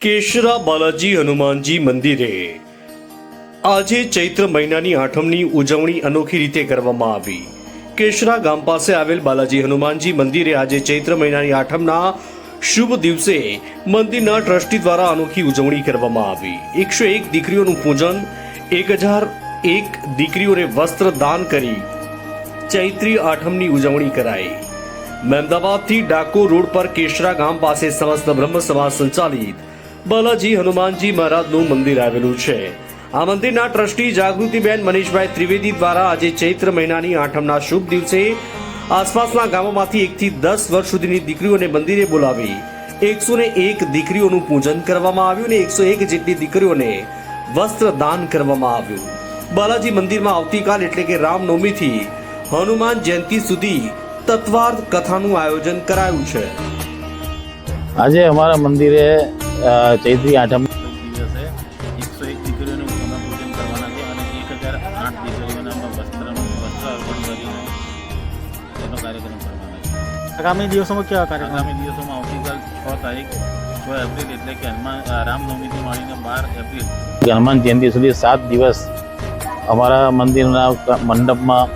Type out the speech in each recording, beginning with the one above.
કેશરા બાલાજી હનુમાનજી મંદિરે આજે ચૈત્ર મહિનાની આઠમની ઉજવણી અનોખી રીતે કરવામાં આવી। કેશરા ગામ પાસે આવેલ બાલાજી હનુમાનજી મંદિરે આજે ચૈત્ર મહિનાની આઠમના શુભ દિવસે મંદિરના ટ્રસ્ટી દ્વારા અનોખી ઉજવણી કરવામાં આવી। 101 દીકરીઓનું પૂજન, 1001 દીકરીઓને વસ્ત્ર દાન કરી ચૈત્રી આઠમની ઉજવણી કરાઈ। મહેમદાવાદથી ડાકોર રોડ પર કેશરા ગામ પાસે સમસ્ત બ્રહ્મ સમાજ સંચાલિત બાલાજી હનુમાનજી મહારાજનું મંદિર આવેલું છે। આ મંદિરના ટ્રસ્ટી જાગૃતિબેન મનીષભાઈ ત્રિવેદી દ્વારા આજે ચૈત્ર મહિનાની આઠમના શુભ દિવસે આસપાસના ગામોમાંથી 1 થી 10 વર્ષ સુધીની દીકરીઓને મંદિરે બોલાવી 101 દીકરીઓનું પૂજન કરવામાં આવ્યું અને 101 જેટલી દીકરીઓને વસ્ત્ર દાન કરવામાં આવ્યું। બાલાજી મંદિરમાં આવતીકાલ એટલે કે રામનવમીથી હનુમાન જયંતિ સુધી તત્વાર્થ કથાનું આયોજન કરાયું છે। આજે અમારા મંદિરે ચૈત્રી આઠમ દિવસે 101 દીકરીઓનું પૂજન કરવાના છે અને 1008 દીકરીઓને વસ્ત્ર અર્પણ કરીને એનો કાર્યક્રમ કરવાનો છે। આગામી દિવસોમાં કેવા કાર્યક્રમ? આગામી દિવસોમાં આવતીકાલ 6 તારીખ 6 એપ્રિલ એટલે કે રામનવમીથી માંડીને 12 એપ્રિલ હનુમાન જયંતિ સુધી 7 દિવસ અમારા મંદિરના મંડપમાં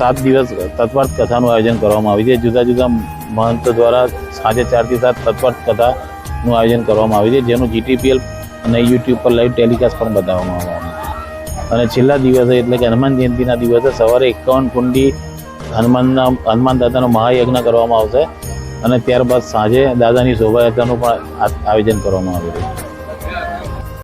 7 દિવસ તત્વાર્થ કથાનું આયોજન કરવામાં આવ્યું છે। જુદા જુદા મહંત દ્વારા સાંજે 4 થી 7 તત્વાર્થ કથાનું આયોજન કરવામાં આવ્યું છે, જેનું GTPL અને YouTube પર લાઈવ ટેલિકાસ્ટ પણ બતાવવામાં આવવાનું છે। અને છેલ્લા દિવસે એટલે કે હનુમાન જયંતિના દિવસે સવારે 51 કુંડી હનુમાન દાદાનો મહાયજ્ઞ કરવામાં આવશે અને ત્યારબાદ સાંજે દાદાની શોભાયાત્રાનું પણ આયોજન કરવામાં આવ્યું છે।